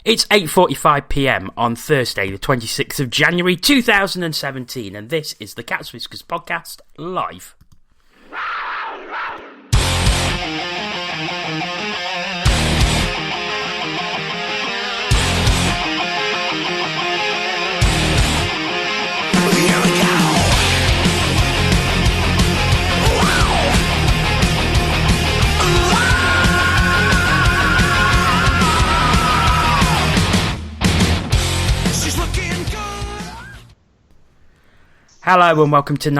It's 8:45pm on Thursday, the 26th of January 2017, and this is the Cats Whiskers podcast live. Hello and welcome to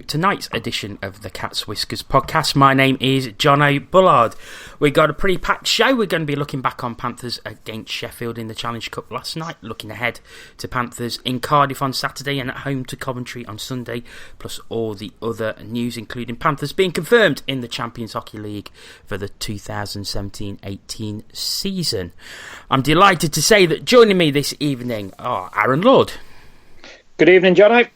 tonight's edition of the Cats Whiskers podcast. My name is Jono Bullard. We got a pretty packed show. We're going to be looking back on Panthers against Sheffield in the Challenge Cup last night, looking ahead to Panthers in Cardiff on Saturday and at home to Coventry on Sunday, plus all the other news, including Panthers being confirmed in the Champions Hockey League for the 2017-18 season. I'm delighted to say that joining me this evening are Aaron Lord. Good evening, Jono.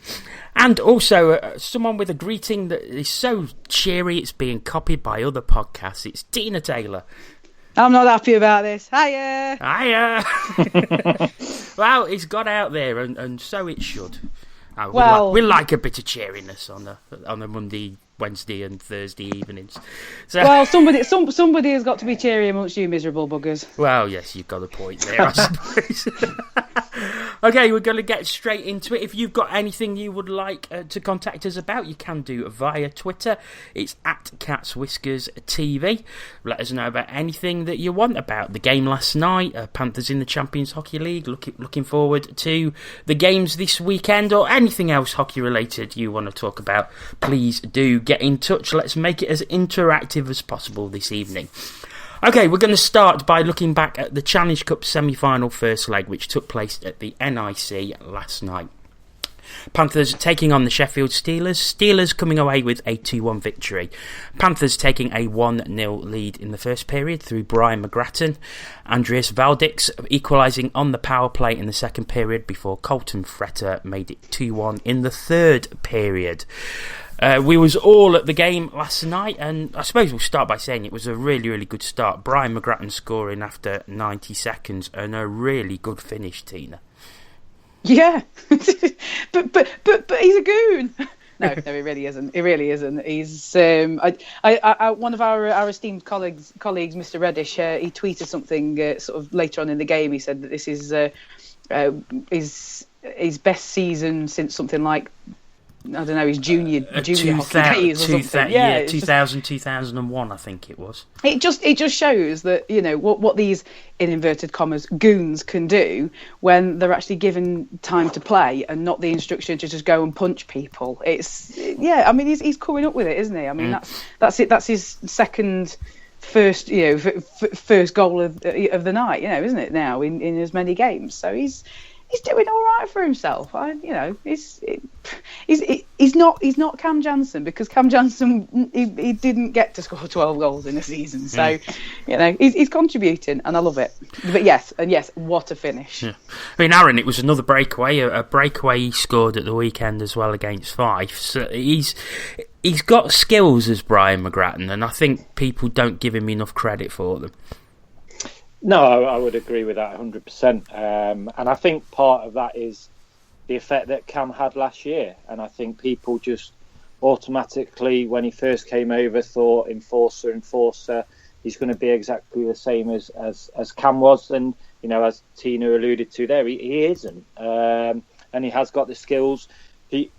And also someone with a greeting that is so cheery it's being copied by other podcasts. It's Tina Taylor. I'm not happy about this. Hiya! Hiya! Well, it's got out there, and so it should. We like a bit of cheeriness on a Monday, Wednesday and Thursday evenings. So, well, somebody has got to be cheery amongst you miserable buggers. Well, yes, you've got a point there, I suppose. Okay, we're going to get straight into it. If you've got anything you would like to contact us about, you can do via Twitter. It's at Cats Whiskers TV. Let us know about anything that you want about the game last night, Panthers in the Champions Hockey League, looking forward to the games this weekend, or anything else hockey related you want to talk about. Please do get in touch. Let's make it as interactive as possible this evening. Okay, we're going to start by looking back at the Challenge Cup semi-final first leg, which took place at the NIC last night. Panthers taking on the Sheffield Steelers. Steelers coming away with a 2-1 victory. Panthers taking a 1-0 lead in the first period through Brian McGrattan. Andreas Valdix equalising on the power play in the second period before Colton Fretter made it 2-1 in the third period. We was all at the game last night, and I suppose we'll start by saying it was a really, really good start. Brian McGrattan scoring after 90 seconds and a really good finish, Tina. Yeah, but he's a goon. No, he really isn't. He really isn't. He's one of our esteemed colleagues, Mr. Reddish. He tweeted something sort of later on in the game. He said that this is his best season since something like, I don't know, his junior hockey days or something. Yeah, 2001, I think it was. It just shows that, you know, what these, in inverted commas, goons can do when they're actually given time to play and not the instruction to just go and punch people. I mean, he's coming up with it, isn't he? I mean, that's it. That's his first goal of the night, you know, isn't it? Now in as many games, so he's doing all right for himself. He's not Cam Jansen, because Cam Jansen he didn't get to score 12 goals in a season. So, you know, he's contributing, and I love it. But yes, what a finish. Yeah. I mean, Aaron, it was another breakaway. A breakaway he scored at the weekend as well against Fife. So he's got skills as Brian McGrattan, and I think people don't give him enough credit for them. No, I would agree with that 100%. And I think part of that is the effect that Cam had last year. And I think people just automatically, when he first came over, thought enforcer, he's going to be exactly the same as Cam was. And, you know, as Tina alluded to there, he isn't. And he has got the skills. He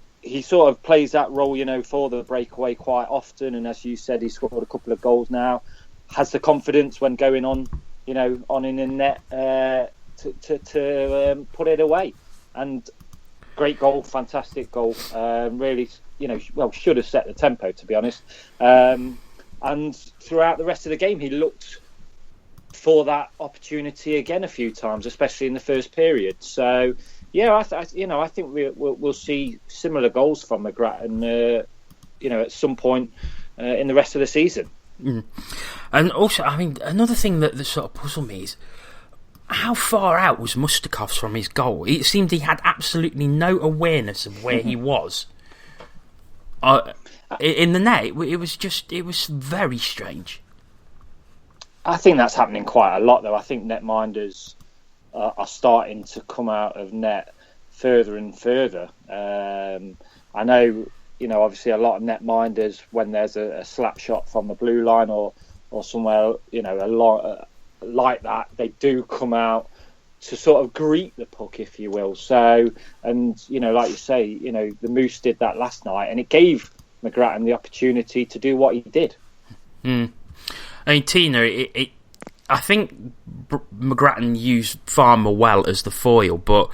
sort of plays that role, you know, for the breakaway quite often. And as you said, he scored a couple of goals now. Has the confidence when going on, you know, on in the net to put it away. And great goal, fantastic goal. Really, you know, well, should have set the tempo, to be honest. And throughout the rest of the game, he looked for that opportunity again a few times, especially in the first period. So, yeah, I think we'll see similar goals from McGrattan, you know, at some point in the rest of the season. Mm. And also, I mean, another thing that sort of puzzled me is how far out was Mustakovs from his goal? It seemed he had absolutely no awareness of where he was in the net. It was very strange. I think that's happening quite a lot, though. I think netminders are starting to come out of net further and further. I know, obviously a lot of netminders, when there's a slap shot from the blue line or somewhere, a lot like that, they do come out to sort of greet the puck, if you will. So, and like you say, the Moose did that last night, and it gave McGrattan the opportunity to do what he did. I mean, Tina, I think McGrattan used Farmer well as the foil, but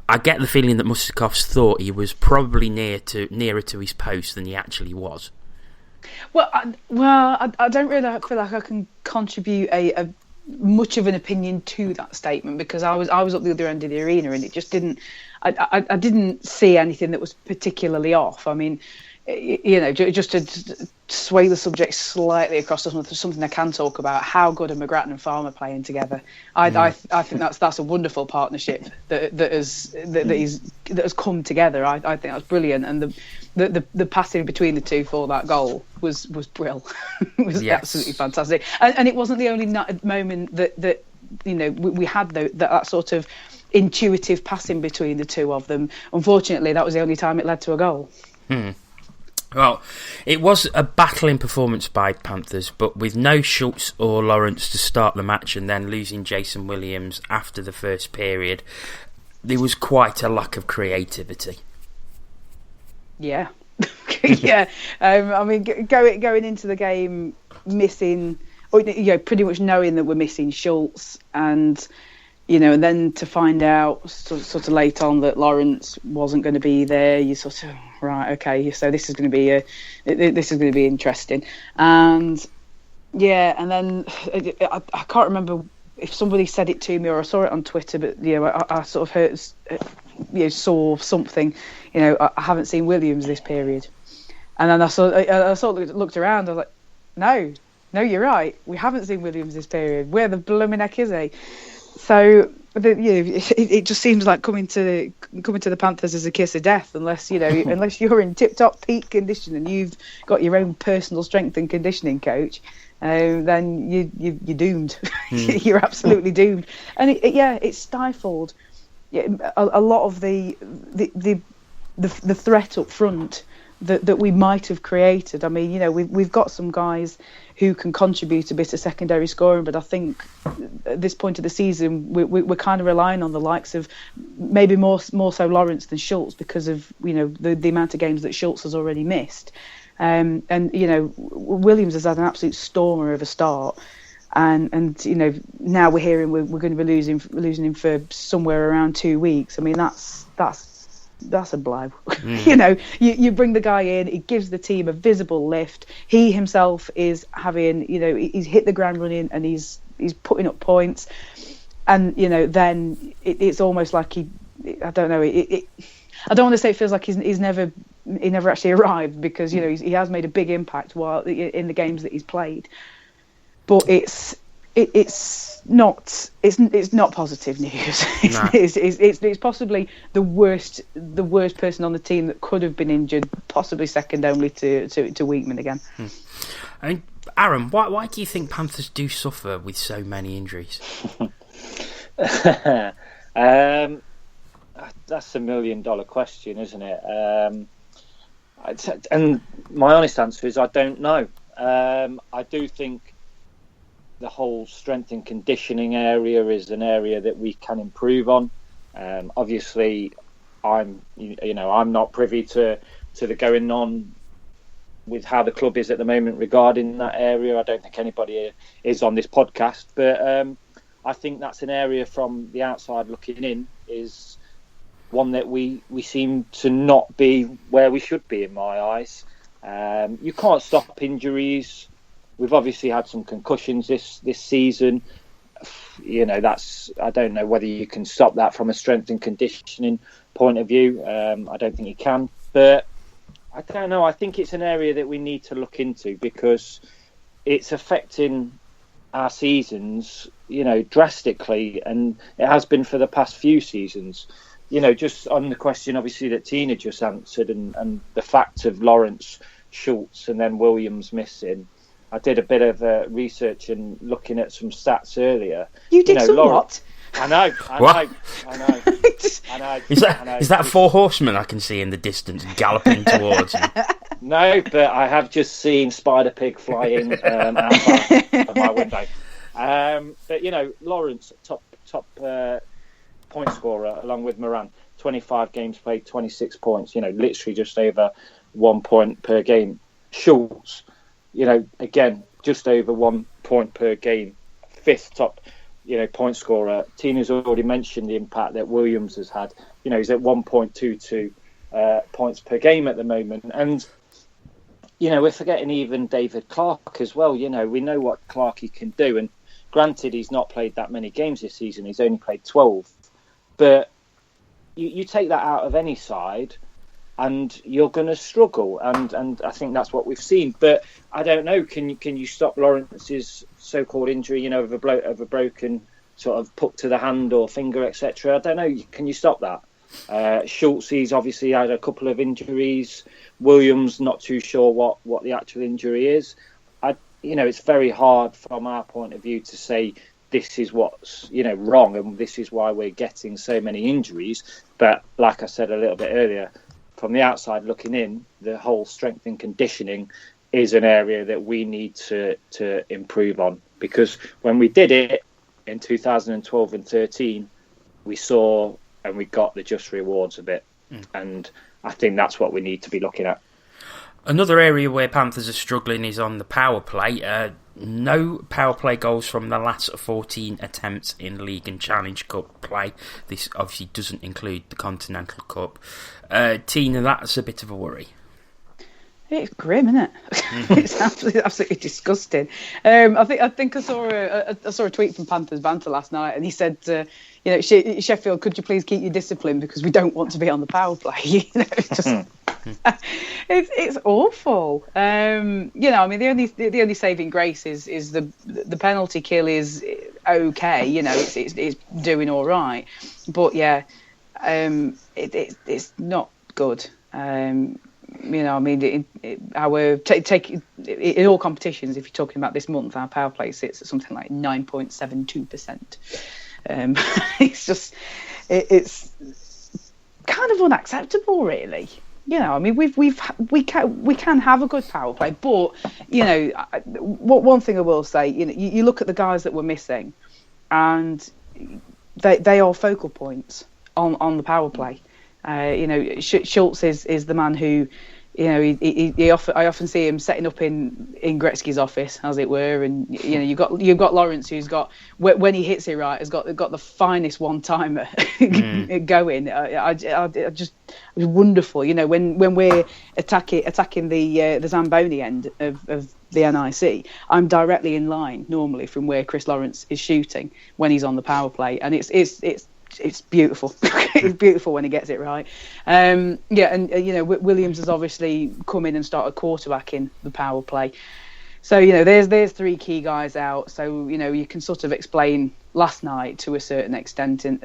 I get the feeling that Mustakovs thought he was probably nearer to his post than he actually was. Well, I don't really feel like I can contribute a much of an opinion to that statement, because I was up the other end of the arena, and it just didn't. I didn't see anything that was particularly off. I mean, just to sway the subject slightly across to something I can talk about, how good are McGrattan and Farmer playing together? I think that's a wonderful partnership that has come together. I think that's brilliant, and the passing between the two for that goal was brill. It was absolutely fantastic, and it wasn't the only moment that we had that sort of intuitive passing between the two of them. Unfortunately, that was the only time it led to a goal. Well, it was a battling performance by Panthers, but with no Schultz or Lawrence to start the match, and then losing Jason Williams after the first period, there was quite a lack of creativity. Yeah. Yeah. I mean, going into the game missing, pretty much knowing that we're missing Schultz, and and then to find out sort of late on that Lawrence wasn't going to be there, you sort of, right, okay, so this is going to be interesting. And and then I can't remember if somebody said it to me or I saw it on Twitter, but I sort of heard, saw something. I haven't seen Williams this period, and then I looked around. I was like, no, you're right. We haven't seen Williams this period. Where the blooming heck is he? So it just seems like coming to the Panthers is a kiss of death, unless you're in tip-top peak condition and you've got your own personal strength and conditioning coach. Then you're doomed. You're absolutely doomed. And it stifled a lot of the threat up front that we might have created. I mean, we've got some guys who can contribute a bit of secondary scoring, but I think at this point of the season we're kind of relying on the likes of maybe more so Lawrence than Schultz, because of the amount of games that Schultz has already missed. And Williams has had an absolute stormer of a start, and now we're hearing we're going to be losing him for somewhere around 2 weeks. I mean, that's a blow. You bring the guy in, he gives the team a visible lift. He himself is having, he's hit the ground running and he's putting up points, and then it's almost like I don't know. I don't want to say it feels like he never actually arrived, because he has made a big impact while in the games that he's played, but it's not positive news. It's possibly the worst person on the team that could have been injured, possibly second only to Weekman again. I mean, Aaron, why do you think Panthers do suffer with so many injuries? That's $1 million question, isn't it? And my honest answer is I don't know. I do think the whole strength and conditioning area is an area that we can improve on. Obviously, I'm not privy to the going on with how the club is at the moment regarding that area. I don't think anybody is on this podcast, but I think that's an area from the outside looking in is one that we seem to not be where we should be, in my eyes. You can't stop injuries. We've obviously had some concussions this season. That's, I don't know whether you can stop that from a strength and conditioning point of view. I don't think you can, but I don't know. I think it's an area that we need to look into, because it's affecting our seasons, drastically, and it has been for the past few seasons. Just on the question, obviously, that Tina just answered, and the fact of Lawrence, Schultz, and then Williams missing. I did a bit of research and looking at some stats earlier. You did some what? I know. What? I know. Is that four horsemen I can see in the distance galloping towards you? No, but I have just seen Spider Pig flying outside of my window. But Lawrence, top point scorer along with Moran, 25 games played, 26 points. Literally just over 1 point per game. Schultz, again just over 1 point per game, fifth top point scorer. Tina's already mentioned the impact that Williams has had. He's at 1.22 points per game at the moment, and we're forgetting even David Clark as well. We know what Clarkey can do, and granted he's not played that many games this season, he's only played 12, but you take that out of any side and you're going to struggle, and I think that's what we've seen. But I don't know, can you stop Lawrence's so-called injury, of a broken sort of puck to the hand or finger, etc.? I don't know, can you stop that? Schultz, he's obviously had a couple of injuries. Williams, not too sure what the actual injury is. It's very hard from our point of view to say this is what's wrong and this is why we're getting so many injuries. But like I said a little bit earlier, from the outside looking in, the whole strength and conditioning is an area that we need to improve on, because when we did it in 2012 and 13, we saw and we got the just rewards of it. And I think that's what we need to be looking at. Another area where Panthers are struggling is on the power play. No power play goals from the last 14 attempts in League and Challenge Cup play. This obviously doesn't include the Continental Cup. Tina, that's a bit of a worry. It's grim, isn't it? It's absolutely disgusting. I think I saw a tweet from Panthers Banter last night, and he said, Sheffield, could you please keep your discipline because we don't want to be on the power play. It's just it's awful. The only saving grace is the penalty kill is okay. It's doing all right, but yeah, it's not good. In all competitions, if you're talking about this month, our power play sits at something like 9.72%. It's kind of unacceptable, really. We can have a good power play, but one thing I will say, you look at the guys that we're missing, and they are focal points on the power play. Schultz is the man who, I often see him setting up in Gretzky's office, as it were, and you've got Lawrence, who's got, when he hits it right, has got the finest one timer going. I just wonderful. When we're attacking the Zamboni end of the NIC, I'm directly in line normally from where Chris Lawrence is shooting when he's on the power play, and it's beautiful. It's beautiful when he gets it right. Williams has obviously come in and started quarterbacking the power play. So there's three key guys out. So you can sort of explain last night to a certain extent in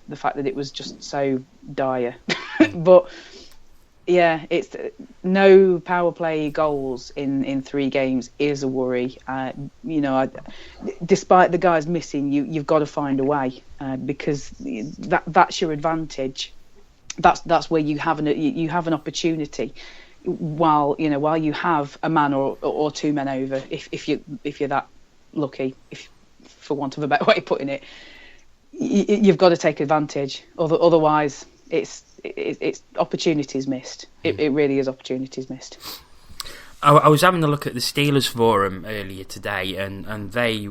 the fact that it was just so dire. But yeah, it's no power play goals in 3 games is a worry. Despite the guys missing, you've got to find a way because that's your advantage. That's where you have an opportunity. While you have a man or 2 men over, if you're that lucky, if for want of a better way of putting it, you've got to take advantage. Otherwise, it's opportunities missed. It really is opportunities missed. I was having a look at the Steelers forum earlier today, and they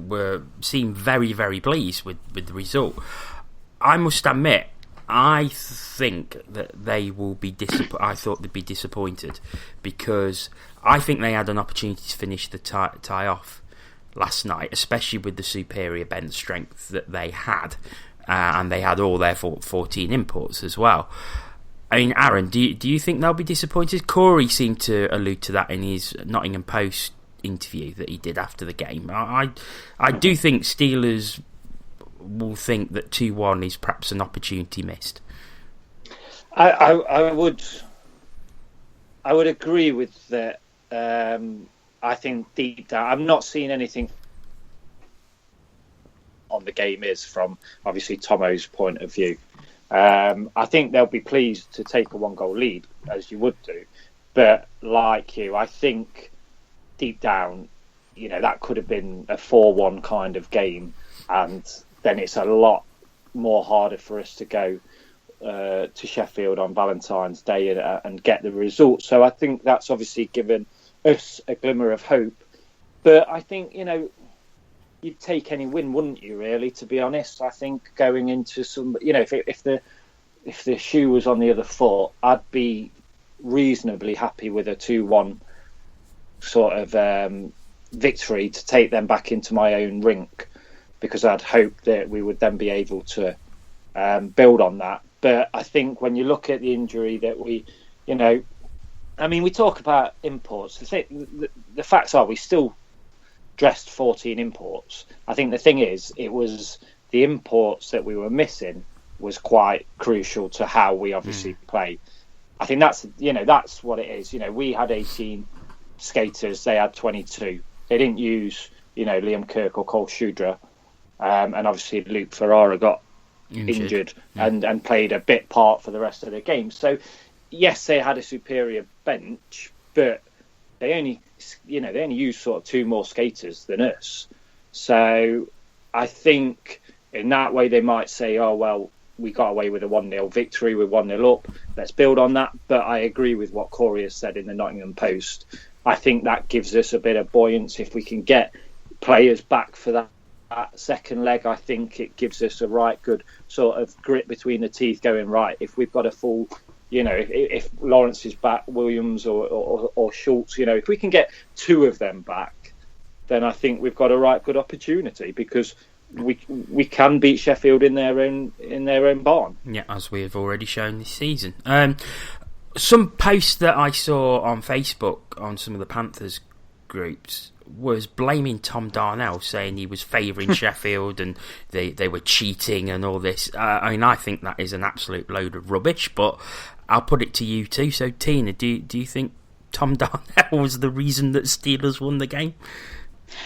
seemed very, very pleased with the result. I must admit, I think that they will be I thought they'd be disappointed, because I think they had an opportunity to finish the tie off last night, especially with the superior bench strength that they had. And they had all their 14 imports as well. I mean, Aaron, do you think they'll be disappointed? Corey seemed to allude to that in his Nottingham Post interview that he did after the game. I do think Steelers will think that 2-1 is perhaps an opportunity missed. I would agree with that. I think deep down, I'm not seeing anything on the game is from obviously Tomo's point of view. I think they'll be pleased to take a 1-goal lead, as you would do. But like you, I think deep down, that could have been a 4-1 kind of game, and then it's a lot more harder for us to go to Sheffield on Valentine's Day and get the result. So I think that's obviously given us a glimmer of hope. But I think, you'd take any win, wouldn't you, really, to be honest? I think going into some, if the shoe was on the other foot, I'd be reasonably happy with a 2-1 sort of victory to take them back into my own rink, because I'd hope that we would then be able to build on that. But I think when you look at the injury that we talk about imports. The facts are we still dressed 14 imports. I think the thing is, it was the imports that we were missing was quite crucial to how we obviously play. I think that's what it is. We had 18 skaters, they had 22. They didn't use Liam Kirk or Cole Shudra, and obviously Luke Ferrara got injured and played a bit part for the rest of the game. So yes, they had a superior bench, but they only used sort of 2 more skaters than us. So I think in that way they might say, oh well, we got away with a 1-0 victory, we're 1-0 up, let's build on that. But I agree with what Corey has said in the Nottingham Post. I think that gives us a bit of buoyancy if we can get players back for that second leg. I think it gives us a right good sort of grit between the teeth going, right, if we've got a full, if Lawrence is back, Williams or Schultz, if we can get 2 of them back, then I think we've got a right good opportunity, because we can beat Sheffield in their own barn. Yeah, as we have already shown this season. Some posts that I saw on Facebook on some of the Panthers groups was blaming Tom Darnell, saying he was favouring Sheffield and they were cheating and all this. I think that is an absolute load of rubbish, but I'll put it to you too. So Tina, do you think Tom Darnell was the reason that Steelers won the game?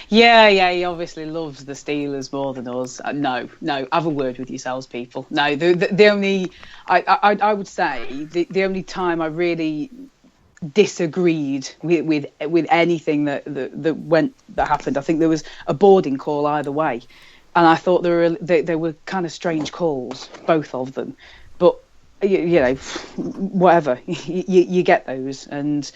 Yeah, he obviously loves the Steelers more than us. No, have a word with yourselves, people. No, the only, I would say, the only time I really disagreed with anything that happened, I think there was a boarding call either way, and I thought they were kind of strange calls, both of them. But whatever, you get those, and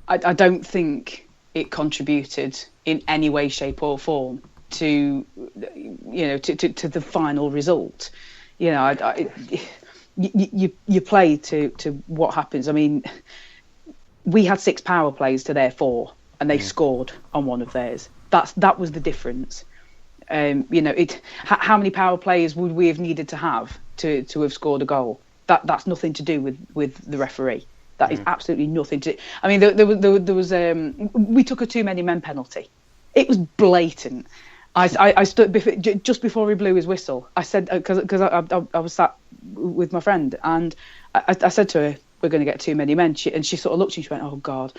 I don't think it contributed in any way, shape, or form to the final result. You play to what happens. I mean, we had 6 power plays to their 4, and they scored on one of theirs. That was the difference. How many power plays would we have needed to have have scored a goal? That's nothing to do with the referee. That is absolutely nothing to. I mean, there was we took a too many men penalty. It was blatant. I stood just before he blew his whistle. I said, because I was sat with my friend, and I said to her, we're going to get too many men. And she sort of looked and she went, oh God.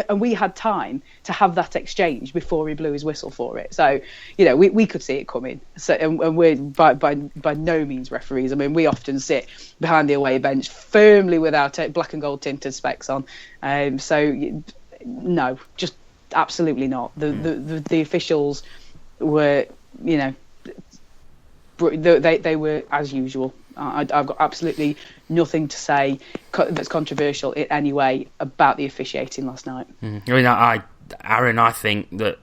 And we had time to have that exchange before he blew his whistle for it. So, we could see it coming. So, and we're by no means referees. I mean, we often sit behind the away bench firmly with our black and gold tinted specs on. No, just absolutely not. The officials were, they were as usual. I've got absolutely nothing to say that's controversial in any way about the officiating last night. I mean, Aaron, I think that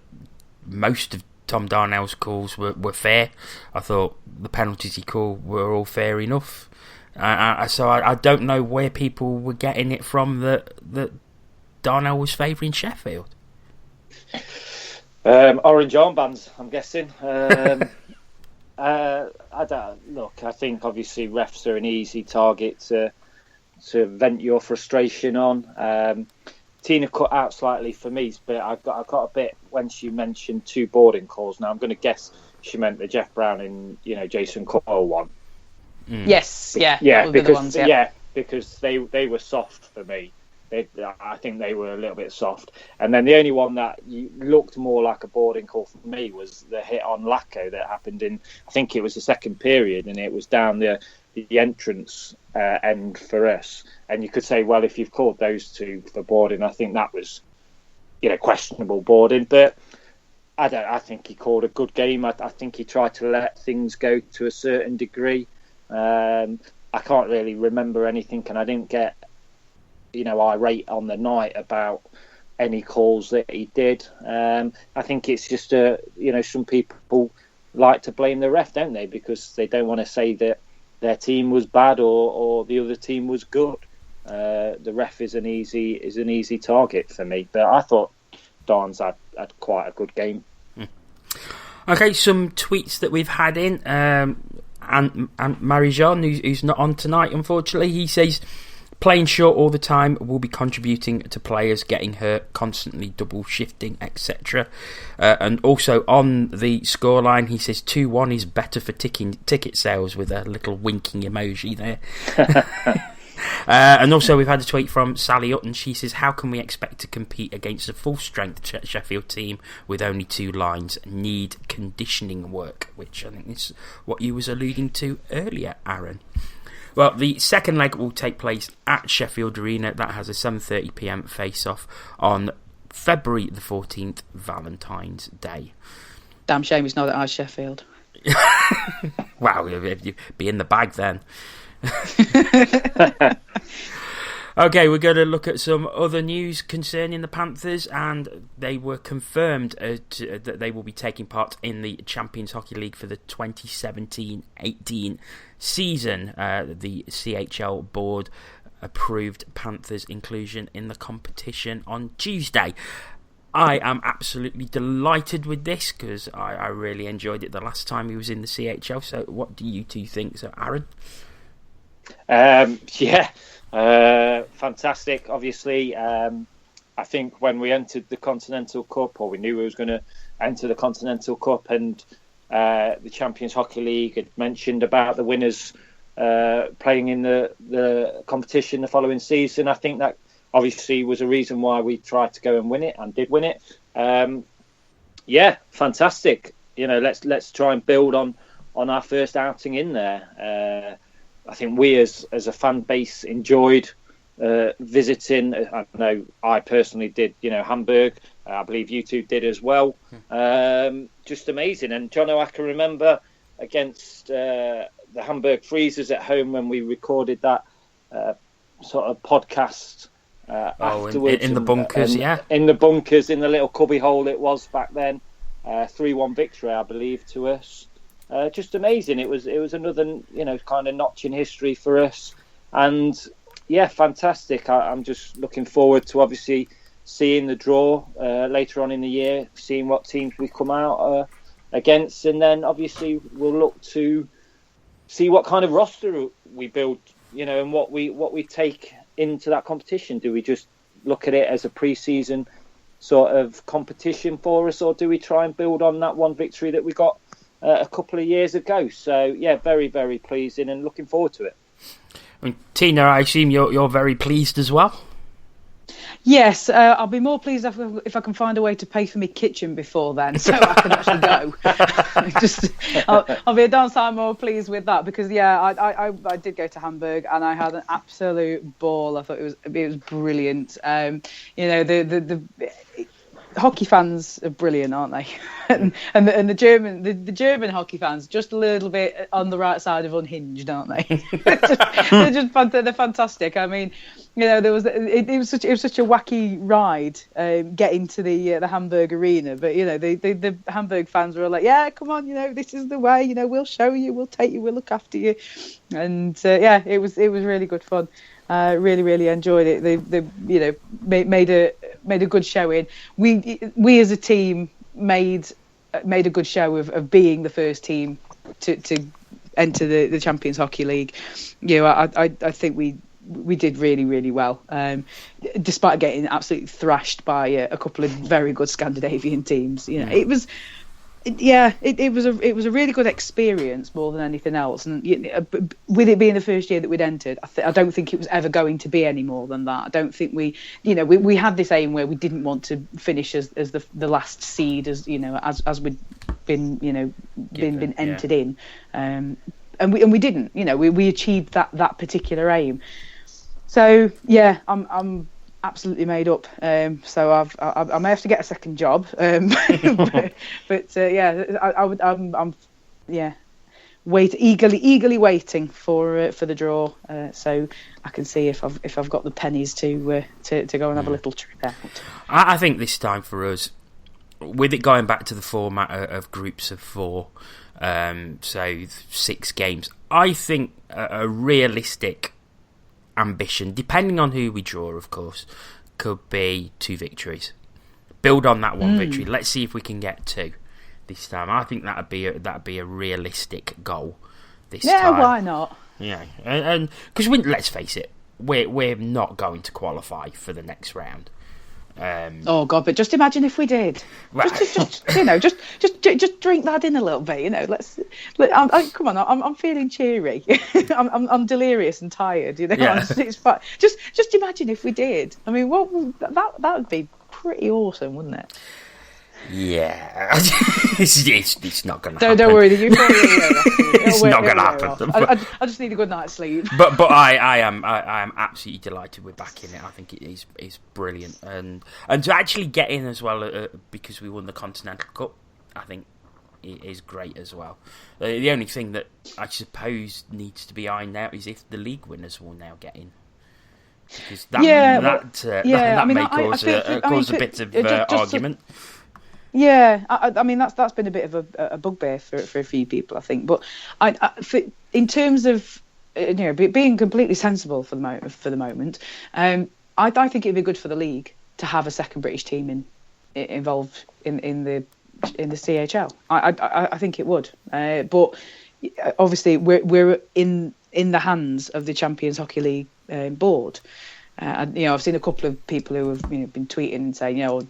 most of Tom Darnell's calls were fair. I thought the penalties he called were all fair enough. So I don't know where people were getting it from that Darnell was favouring Sheffield. Orange armbands, I'm guessing. I think obviously refs are an easy target to vent your frustration on. Tina cut out slightly for me, but I got a bit when she mentioned 2 boarding calls. Now I'm going to guess she meant the Jeff Brown and Jason Coyle one. Yes, because they were soft for me. I think they were a little bit soft. And then the only one that looked more like a boarding call for me was the hit on Lacko that happened in, I think it was the second period, and it was down the entrance end for us. And you could say, well, if you've called those two for boarding, I think that was, questionable boarding. But I think he called a good game. I think he tried to let things go to a certain degree. I can't really remember anything, and I didn't get irate on the night about any calls that he did. I think it's just some people like to blame the ref, don't they, because they don't want to say that their team was bad or the other team was good. The ref is an easy target for me, but I thought Darns had quite a good game. Okay, some tweets that we've had in, and Marie-Jean, who's not on tonight, unfortunately, he says, playing short all the time will be contributing to players getting hurt, constantly double shifting, etc. And also on the scoreline, he says 2-1 is better for ticket sales, with a little winking emoji there. And also we've had a tweet from Sally Utton. She says, how can we expect to compete against a full-strength Sheffield team with only 2 lines? Need conditioning work, which I think is what you was alluding to earlier, Aaron. Well, the second leg will take place at Sheffield Arena. That has a 7:30pm face-off on February the 14th, Valentine's Day. Damn shame it's not at our Sheffield. Wow, you'd be in the bag then. Okay, we're going to look at some other news concerning the Panthers, and they were confirmed that they will be taking part in the Champions Hockey League for the 2017-18 season. The CHL board approved Panthers' inclusion in the competition on Tuesday. I am absolutely delighted with this because I really enjoyed it the last time he was in the CHL. So what do you two think? So, Aaron? Fantastic. Obviously, I think when we entered the Continental Cup, or we knew we was going to enter the Continental Cup, and the Champions Hockey League had mentioned about the winners playing in the competition the following season, I think that obviously was a reason why we tried to go and win it, and did win it. Fantastic. Let's try and build on our first outing in there. I think we as a fan base enjoyed visiting. I know I personally did, Hamburg. I believe you two did as well. Just amazing. And Jono, I can remember against the Hamburg Freezers at home when we recorded that sort of podcast afterwards. In the bunkers, in the bunkers, in the little cubby hole it was back then. 3-1 victory, I believe, to us. Just amazing. It was another, kind of notch in history for us. And fantastic. I'm just looking forward to obviously seeing the draw later on in the year, seeing what teams we come out against, and then obviously we'll look to see what kind of roster we build, and what we take into that competition. Do we just look at it as a pre-season sort of competition for us, or do we try and build on that one victory that we got a couple of years ago? So very, very pleasing and looking forward to it. Tina, I assume you're very pleased as well. Yes, I'll be more pleased if I can find a way to pay for my kitchen before then, so I can actually go. I'll be a darn sight more pleased with that, because I did go to Hamburg and I had an absolute ball. I thought it was brilliant. The hockey fans are brilliant, aren't they? and the German hockey fans just a little bit on the right side of unhinged, aren't they? they're fantastic. I mean, it was such a wacky ride getting to the Hamburg arena, but the Hamburg fans were all like, yeah, come on, this is the way, we'll show you, we'll take you, we'll look after you, and it was really good fun. Really, really enjoyed it. They made a good showing. We as a team made a good show of being the first team to enter the Champions Hockey League. I think we did really, really well, despite getting absolutely thrashed by a couple of very good Scandinavian teams. It was It was a really good experience more than anything else, and with it being the first year that we'd entered, I don't think it was ever going to be any more than that. I don't think we had this aim where we didn't want to finish as the last seed, as we'd been been entered in, and we didn't. We achieved that particular aim. So yeah, I'm absolutely made up. So I may have to get a second job. But eagerly waiting for the draw, so I can see if I've got the pennies to go and have a little trip out. I think this time for us, with it going back to the format of groups of 4, so 6 games, I think a realistic ambition, depending on who we draw, of course, could be 2 victories. Build on that 1 victory. Let's see if we can get 2 this time. I think that'd be a realistic goal this time. Yeah, why not? Yeah, and because let's face it, we're not going to qualify for the next round. Oh God! But just imagine if we did. Right. Just drink that in a little bit. Come on. I'm feeling cheery. I'm delirious and tired. Yeah. It's fine. Just imagine if we did. I mean, that would be pretty awesome, wouldn't it? Yeah, it's not going to happen. Don't worry, the euphoria. It's not going to happen. I just need a good night's sleep. But I am absolutely delighted we're back in it. I think it is brilliant, and to actually get in as well because we won the Continental Cup, I think it is great as well. The only thing that I suppose needs to be ironed out is if the league winners will now get in. Because that may cause a bit of argument. Yeah, I mean that's been a bit of a bugbear for a few people, I think. But in terms of being completely sensible for the moment, I think it'd be good for the league to have a second British team involved in the CHL. I think it would, but obviously we're in the hands of the Champions Hockey League board. I've seen a couple of people who have been tweeting and saying,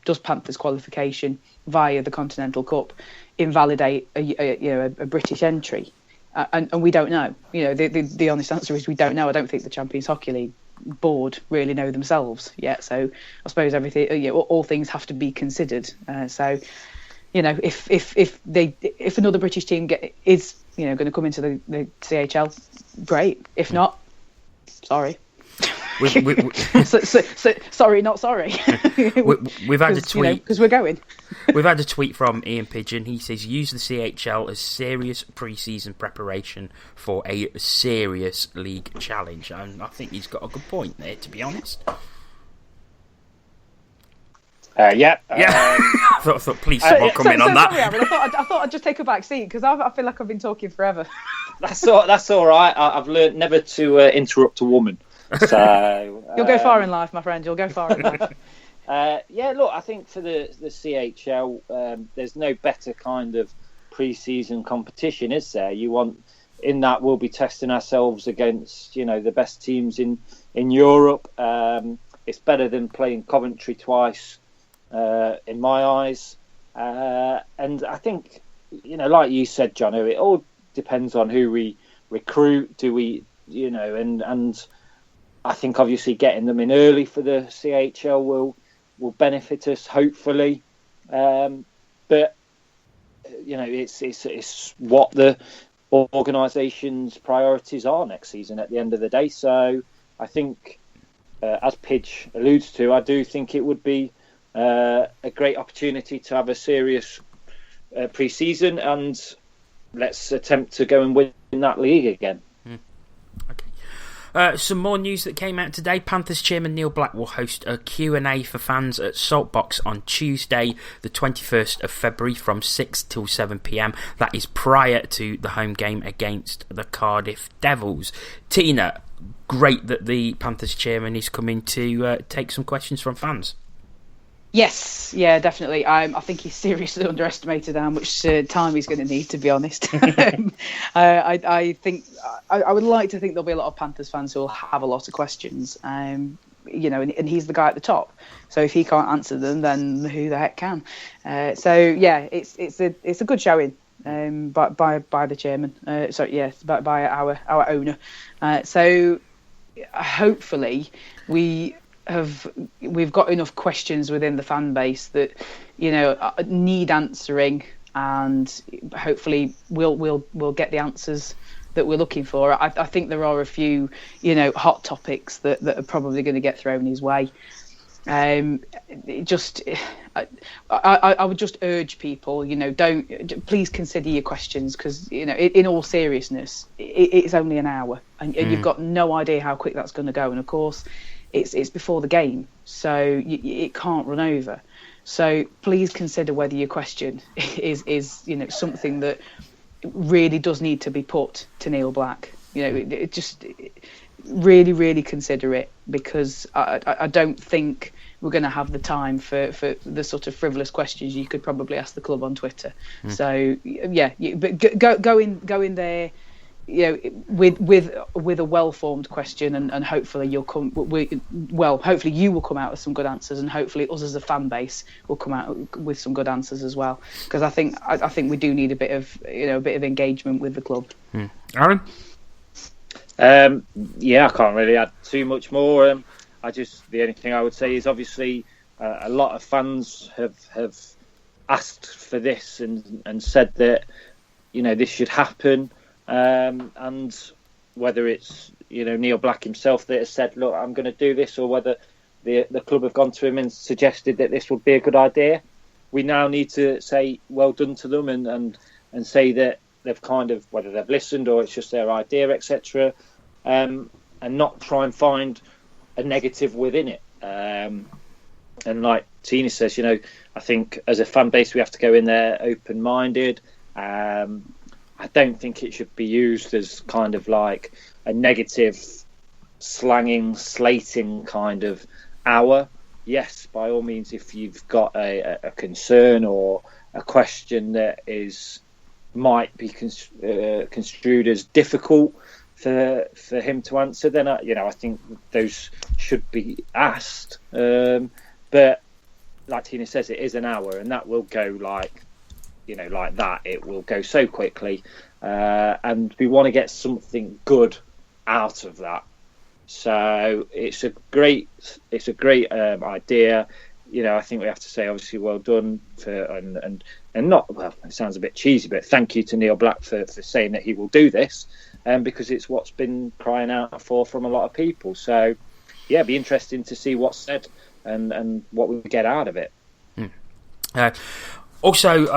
does Panthers qualification via the Continental Cup invalidate a British entry? And we don't know. The honest answer is we don't know. I don't think the Champions Hockey League board really know themselves yet. So I suppose everything, all things have to be considered. So if another British team is going to come into the CHL, great. If not, sorry. Sorry, not sorry. We've had a tweet because we're going. We've had a tweet from Ian Pigeon. He says, "Use the CHL as serious pre-season preparation for a serious league challenge," and I think he's got a good point there. To be honest. Yeah. I thought please someone come in on that. Sorry, Aaron, I thought I'd just take a back seat because I feel like I've been talking forever. That's all right. I've learned never to interrupt a woman. So you'll go far in life, my friend. You'll go far in life. Look, I think for the CHL, there's no better kind of pre-season competition, is there? In that we'll be testing ourselves against the best teams in Europe. It's better than playing Coventry twice, in my eyes. And I think like you said, Jono, it all depends on who we recruit. Do we, and I think obviously getting them in early for the CHL will benefit us, hopefully. But it's what the organisation's priorities are next season at the end of the day. So I think, as Pidge alludes to, I do think it would be a great opportunity to have a serious pre-season, and let's attempt to go and win that league again. Some more news that came out today. Panthers chairman Neil Black will host a Q&A for fans at Saltbox on Tuesday, the 21st of February from 6 till 7 p.m. That is prior to the home game against the Cardiff Devils. Tina, great that the Panthers chairman is coming to take some questions from fans. Yes, yeah, definitely. I think he's seriously underestimated how much time he's going to need, to be honest. I think I would like to think there'll be a lot of Panthers fans who will have a lot of questions. and he's the guy at the top. So if he can't answer them, then who the heck can? So yeah, it's a good showing by the chairman. By our owner. So hopefully we've got enough questions within the fan base that need answering, and hopefully we'll get the answers that we're looking for. I think there are a few hot topics that are probably going to get thrown his way. I would just urge people, please consider your questions, because in all seriousness, it's only an hour, and you've got no idea how quick that's going to go. And of course, it's before the game, so it can't run over. So please consider whether your question is something that really does need to be put to Neil Black. Really, really consider it, because I don't think we're going to have the time for the sort of frivolous questions you could probably ask the club on Twitter. So but go in there, with a well-formed question, and hopefully you'll come. Hopefully you will come out with some good answers, and hopefully us as a fan base will come out with some good answers as well. Because I think we do need a bit of engagement with the club. Aaron. I can't really add too much more. The only thing I would say is, obviously a lot of fans have asked for this and said that this should happen, and whether it's Neil Black himself that has said, look, I'm going to do this, or whether the club have gone to him and suggested that this would be a good idea, we now need to say well done to them and say that they've whether they've listened or it's just their idea, etc., and not try and find a negative within it. And like Tina says, I think as a fan base we have to go in there open-minded. I don't think it should be used as kind of like a negative slanging, slating kind of hour. Yes, by all means, if you've got a concern or a question that might be construed as difficult for him to answer, then I think those should be asked. But like Tina says, it is an hour, and that will go like that. It will go so quickly, and we want to get something good out of that. So it's a great idea. I think we have to say, obviously, well done and not, well, it sounds a bit cheesy, but thank you to Neil Black for saying that he will do this, because it's what's been crying out for from a lot of people. So, yeah, it'd be interesting to see what's said and what we get out of it. Also,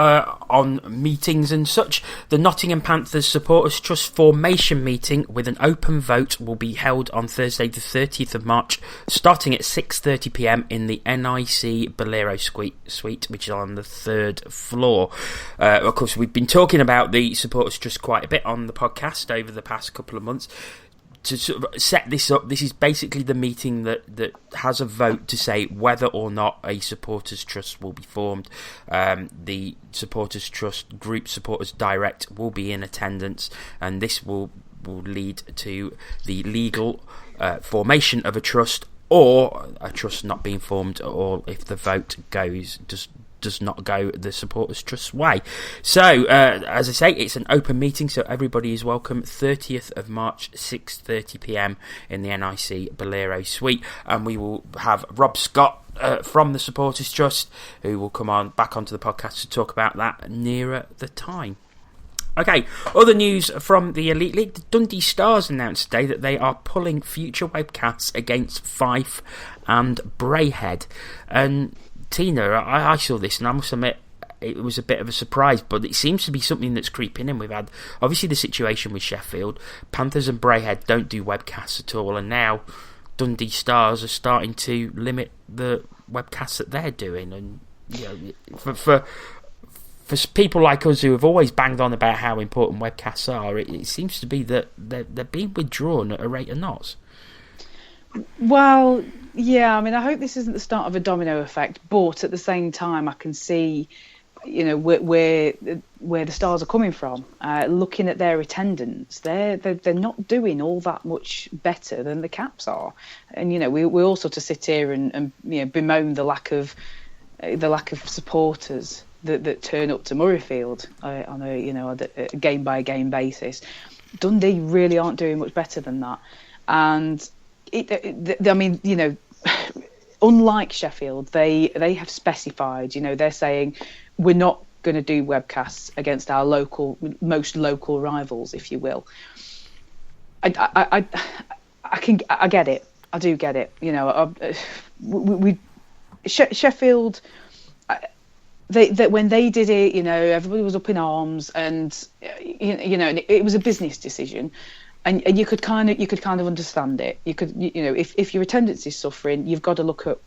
on meetings and such, the Nottingham Panthers Supporters Trust formation meeting with an open vote will be held on Thursday the 30th of March, starting at 6:30pm in the NIC Bolero Suite, which is on the 3rd floor. Of course, we've been talking about the Supporters Trust quite a bit on the podcast over the past couple of months. To sort of set this up, this is basically the meeting that has a vote to say whether or not a supporters trust will be formed. The supporters trust group supporters direct will be in attendance, and this will lead to the legal formation of a trust, or a trust not being formed, or if the vote does not go the supporters trust way. So as I say, it's an open meeting, so everybody is welcome. 30th of March, 6:30pm in the NIC Bolero Suite, and we will have Rob Scott from the supporters trust, who will come back onto the podcast to talk about that nearer the time. Okay, other news from the Elite League. The Dundee Stars announced today that they are pulling future webcasts against Fife and Braehead. And Tina, I saw this, and I must admit it was a bit of a surprise, but it seems to be something that's creeping in. We've had obviously the situation with Sheffield. Panthers and Braehead don't do webcasts at all, and now Dundee Stars are starting to limit the webcasts that they're doing. And for people like us who have always banged on about how important webcasts are, it seems to be that they're being withdrawn at a rate of knots. Well, yeah, I mean, I hope this isn't the start of a domino effect, but at the same time, I can see where the Stars are coming from. Looking at their attendance, they're not doing all that much better than the Caps are. And we all sort of sit here and bemoan the lack of supporters that turn up to Murrayfield on a game by game basis. Dundee really aren't doing much better than that, and unlike Sheffield, they have specified. They're saying we're not going to do webcasts against our most local rivals, if you will. I get it. I do get it. Sheffield. When they did it, everybody was up in arms, and it was a business decision, and you could kind of understand it. You could, if your attendance is suffering, you've got to look at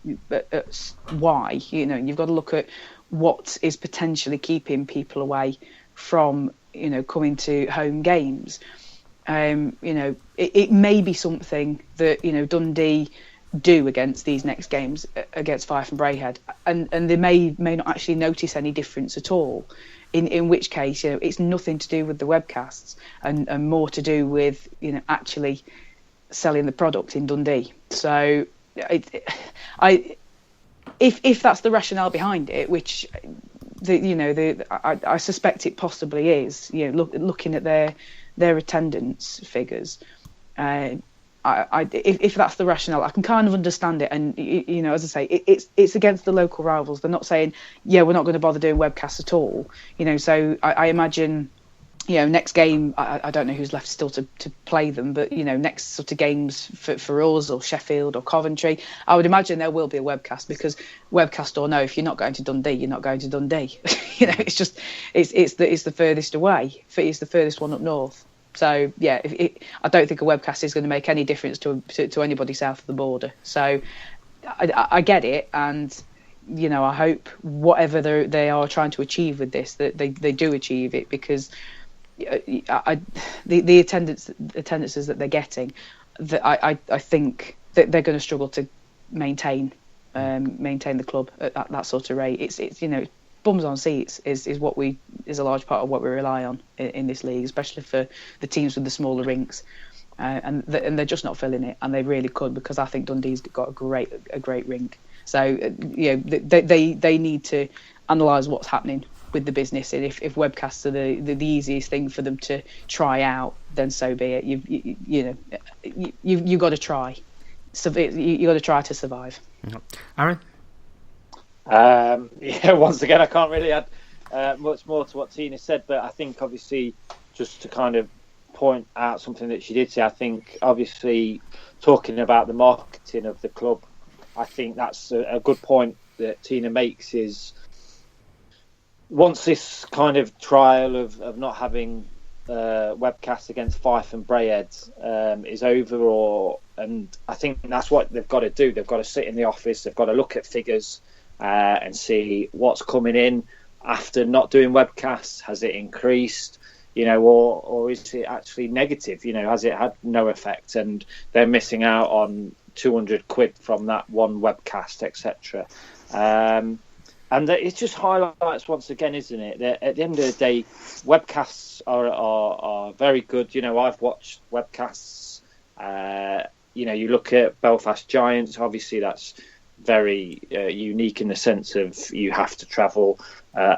why. You've got to look at what is potentially keeping people away from coming to home games. It may be something that Dundee do against these next games against Fife and Braehead, and they may not actually notice any difference at all, in which case it's nothing to do with the webcasts and more to do with actually selling the product in Dundee. So if that's the rationale behind it, which I suspect it possibly is, looking at their attendance figures, if that's the rationale, I can kind of understand it. And as I say, it's against the local rivals. They're not saying, we're not going to bother doing webcasts at all. So I imagine, next game, I don't know who's left still to play them, but next sort of games for us or Sheffield or Coventry, I would imagine there will be a webcast, because webcast or no, if you're not going to Dundee, you're not going to Dundee. It's just it's the furthest away. It's the furthest one up north. So I don't think a webcast is going to make any difference to anybody south of the border. So I get it, and I hope whatever they are trying to achieve with this, that they do achieve it, because the attendances that they're getting, that I think that they're going to struggle to maintain the club at that sort of rate. It's bums on seats is a large part of what we rely on in this league, especially for the teams with the smaller rinks, and they're just not filling it, and they really could, because I think Dundee's got a great rink. So they need to analyse what's happening with the business, and if webcasts are the easiest thing for them to try out, then so be it. You've got to try. So you got to try to survive. Aaron. Once again, I can't really add much more to what Tina said, but I think obviously just to kind of point out something that she did say, I think obviously talking about the marketing of the club, I think that's a good point that Tina makes, is once this kind of trial of not having webcasts against Fife and Braehead is over, and I think that's what they've got to do. They've got to sit in the office, they've got to look at figures and see what's coming in after not doing webcasts. Has it increased, or is it actually negative? Has it had no effect, and they're missing out on 200 quid from that one webcast, etc. And it just highlights once again, isn't it, that at the end of the day, webcasts are very good. I've watched webcasts. You look at Belfast Giants, obviously that's very unique in the sense of you have to travel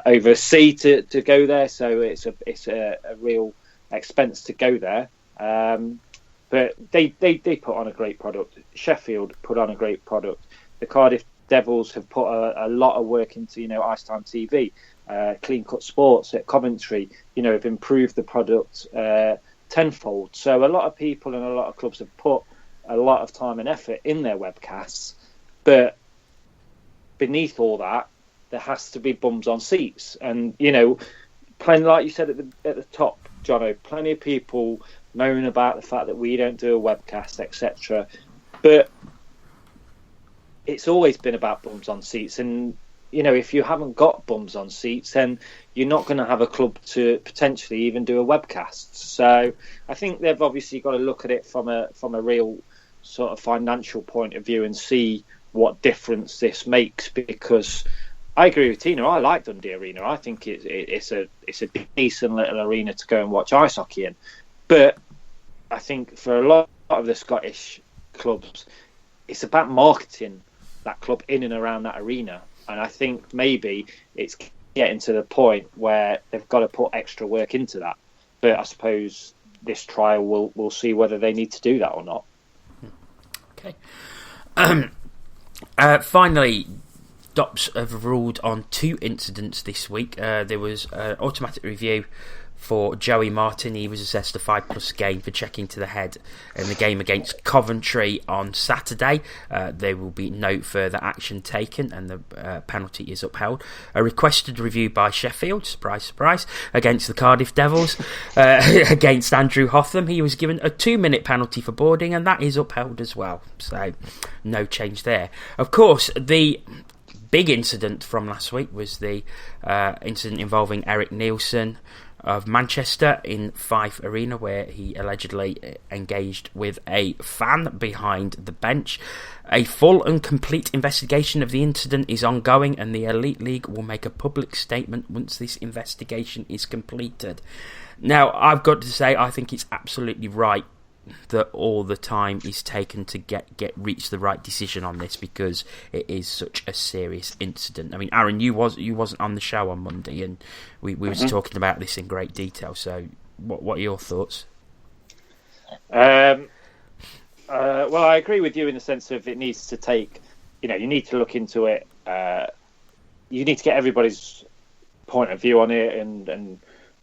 overseas to go there, so it's a real expense to go there. But they put on a great product. Sheffield put on a great product. The Cardiff Devils have put a lot of work into Ice Time TV. Clean Cut Sports at Coventry, have improved the product tenfold. So a lot of people and a lot of clubs have put a lot of time and effort in their webcasts. But beneath all that, there has to be bums on seats, and plenty, like you said at the top, Jono, plenty of people moan about the fact that we don't do a webcast, etc. But it's always been about bums on seats, and if you haven't got bums on seats, then you're not going to have a club to potentially even do a webcast. So I think they've obviously got to look at it from a real sort of financial point of view and see what difference this makes, because I agree with Tina. I like Dundee Arena. I think it's a decent little arena to go and watch ice hockey in. But I think for a lot of the Scottish clubs, it's about marketing that club in and around that arena. And I think maybe it's getting to the point where they've got to put extra work into that. But I suppose this trial we'll see whether they need to do that or not. Okay. Finally, DOPS have ruled on 2 incidents this week. There was an automatic review for Joey Martin. He was assessed a 5+ game for checking to the head in the game against Coventry on Saturday. There will be no further action taken, and the penalty is upheld. A requested review by Sheffield, surprise, surprise, against the Cardiff Devils, against Andrew Hotham. He was given a 2-minute penalty for boarding, and that is upheld as well. So, no change there. Of course, the big incident from last week was the incident involving Eric Nielsen of Manchester in Fife Arena, where he allegedly engaged with a fan behind the bench. A full and complete investigation of the incident is ongoing, and the Elite League will make a public statement once this investigation is completed. Now, I've got to say, I think it's absolutely right that all the time is taken to reach the right decision on this, because it is such a serious incident. I mean, Aaron, you wasn't on the show on Monday, and we was talking about this in great detail. So, what are your thoughts? Well, I agree with you in the sense of it needs to take. You need to look into it. You need to get everybody's point of view on it,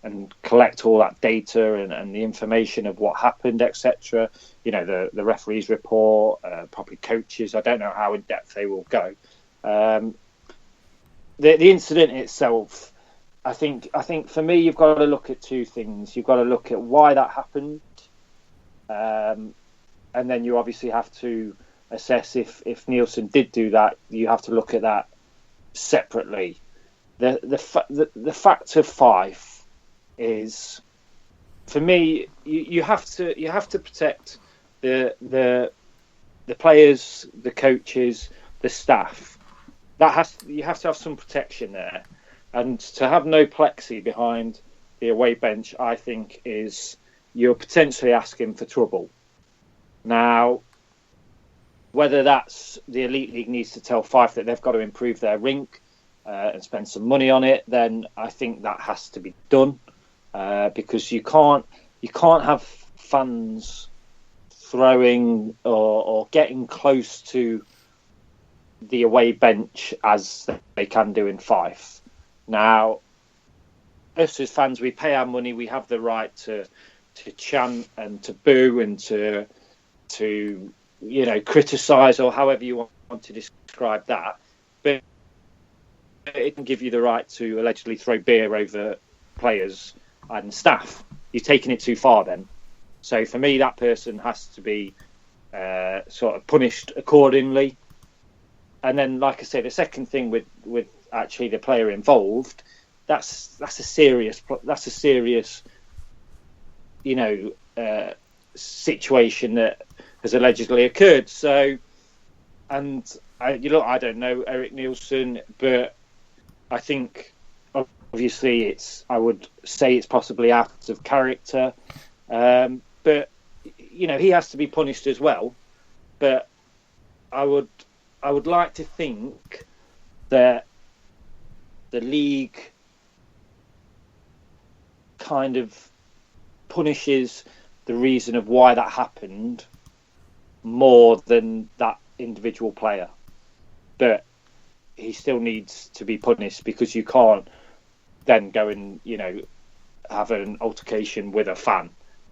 and collect all that data and the information of what happened, etc. The referee's report, probably coaches. I don't know how in depth they will go. The incident itself, I think for me, you've got to look at 2 things. You've got to look at why that happened, and then you obviously have to assess if Nielsen did do that. You have to look at that separately. The fact of Fife is, for me, you have to protect the players, the coaches, the staff. You have to have some protection there, and to have no plexi behind the away bench, I think, is you're potentially asking for trouble. Now, whether that's the Elite League needs to tell Fife that they've got to improve their rink and spend some money on it, then I think that has to be done. Because you can't have fans throwing or getting close to the away bench as they can do in Fife. Now, us as fans, we pay our money. We have the right to chant and to boo and to criticise, or however you want to describe that. But it can give you the right to allegedly throw beer over players and staff. You're taking it too far then. So for me, that person has to be sort of punished accordingly. And then, like I say, the second thing with actually the player involved, that's a serious situation that has allegedly occurred. So, and I don't know Eric Nielsen, but I think, obviously, I would say it's possibly out of character, but he has to be punished as well. But I would like to think that the league kind of punishes the reason of why that happened more than that individual player. But he still needs to be punished, because you can't then go and have an altercation with a fan.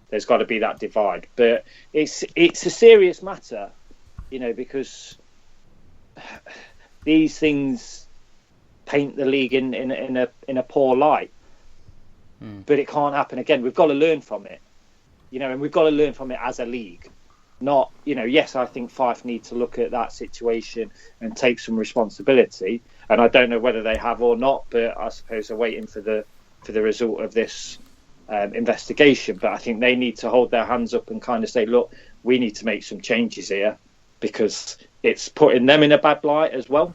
There's got to be that divide. But it's a serious matter, because these things paint the league in a poor light. But it can't happen again. We've got to learn from it, and we've got to learn from it as a league. Not, yes, I think Fife need to look at that situation and take some responsibility. And I don't know whether they have or not, but I suppose they're waiting for the result of this investigation. But I think they need to hold their hands up and kind of say, look, we need to make some changes here, because it's putting them in a bad light as well.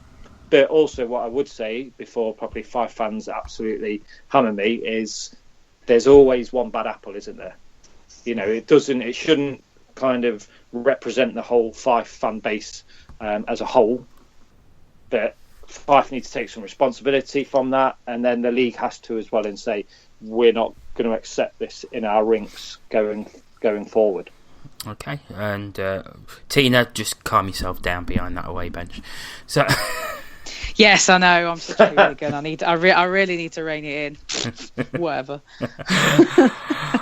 But also, what I would say before probably Fife fans absolutely hammer me is there's always one bad apple, isn't there? It shouldn't kind of represent the whole Fife fan base as a whole. But Fife needs to take some responsibility from that, and then the league has to as well and say we're not going to accept this in our rinks going forward. Okay, and Tina, just calm yourself down behind that away bench. So, yes, I know. I'm such a hooligan. I really need to rein it in. Whatever.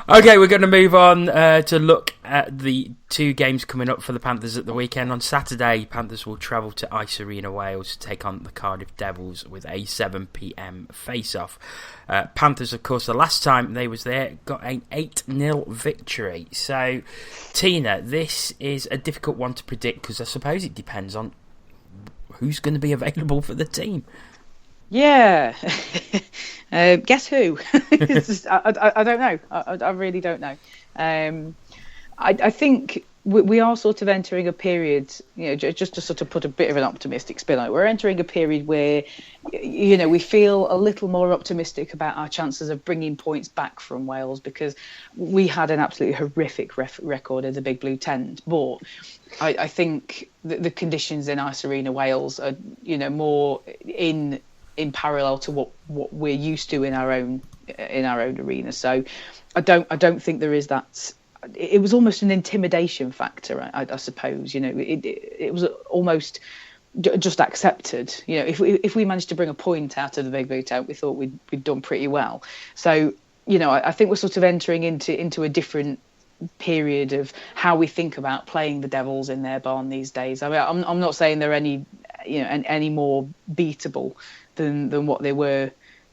Okay, we're going to move on to look at the two games coming up for the Panthers at the weekend. On Saturday, Panthers will travel to Ice Arena, Wales, to take on the Cardiff Devils with a 7 p.m. face-off. Panthers, of course, the last time they was there, got an 8-0 victory. So, Tina, this is a difficult one to predict because I suppose it depends on who's going to be available for the team. Yeah. Guess who? I don't know. I really don't know. I think we are sort of entering a period, just to sort of put a bit of an optimistic spin on it, we're entering a period where, we feel a little more optimistic about our chances of bringing points back from Wales, because we had an absolutely horrific record in the Big Blue Tent. But I think the conditions in Ice Arena, Wales are, more in parallel to what we're used to in our own arena. So I don't think there is that. It was almost an intimidation factor, I suppose. It was almost just accepted. If we managed to bring a point out of the Big Blue Tent, we thought we'd done pretty well. So I think we're sort of entering into a different period of how we think about playing the Devils in their barn these days. I mean, I'm not saying they're any more beatable than what they were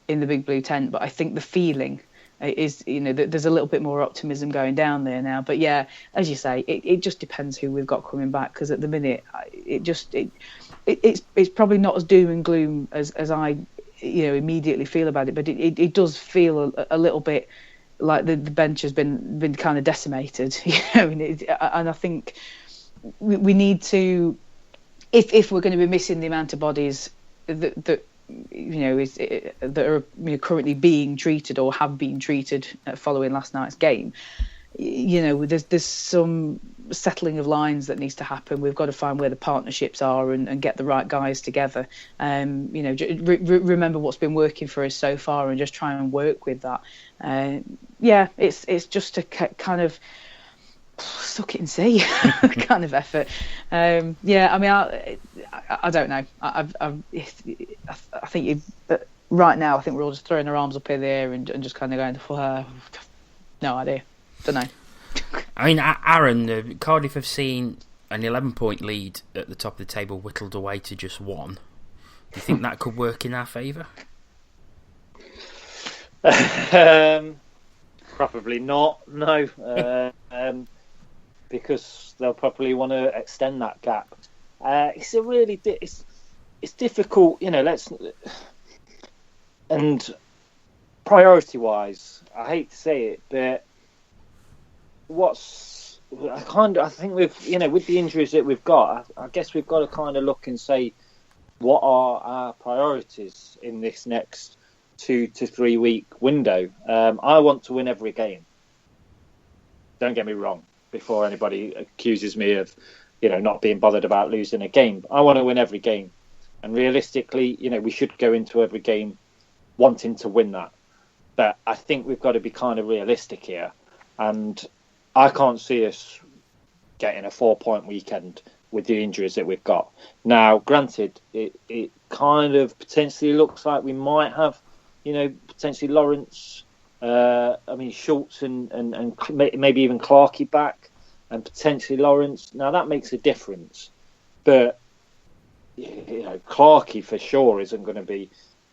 in the Big Blue Tent, but I think the feeling is, there's a little bit more optimism going down there now. But yeah, as you say, it just depends who we've got coming back, because at the minute it's probably not as doom and gloom as I immediately feel about it, but it does feel a little bit like the bench has been kind of decimated, and I think we need to, if we're going to be missing the amount of bodies that are currently being treated or have been treated following last night's game, there's some settling of lines that needs to happen. We've got to find where the partnerships are and get the right guys together. Remember what's been working for us so far and just try and work with that. It's just a kind of suck it and see kind of effort. I mean, I don't know. I think right now, I think we're all just throwing our arms up in the air and just kind of going, no idea. Don't know. I mean, Aaron, Cardiff have seen an 11-point lead at the top of the table whittled away to just 1. Do you think that could work in our favour? Probably not. No. Because they'll probably want to extend that gap. It's a really it's difficult, and priority-wise, I hate to say it, but I think with the injuries that we've got, I guess we've got to kind of look and say, what are our priorities in this next 2 to 3 week window? I want to win every game. Don't get me wrong. Before anybody accuses me of, not being bothered about losing a game, I want to win every game, and realistically, we should go into every game wanting to win that. But I think we've got to be kind of realistic here, and I can't see us getting a 4-point weekend with the injuries that we've got. Now, granted, it kind of potentially looks like we might have, potentially Lawrence. Schultz and maybe even Clarkey back, and potentially Lawrence. Now that makes a difference, but Clarkey for sure isn't going to be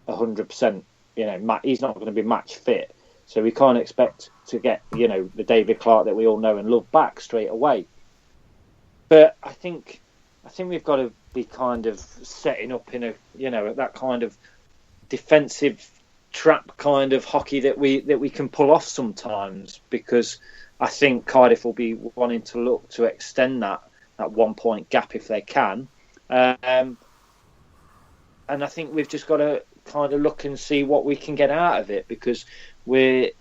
100%. He's not going to be match fit, so we can't expect to get the David Clark that we all know and love back straight away. But I think we've got to be kind of setting up in that kind of defensive trap kind of hockey that we can pull off sometimes, because I think Cardiff will be wanting to look to extend that 1-point gap if they can. I think we've just got to kind of look and see what we can get out of it, because we're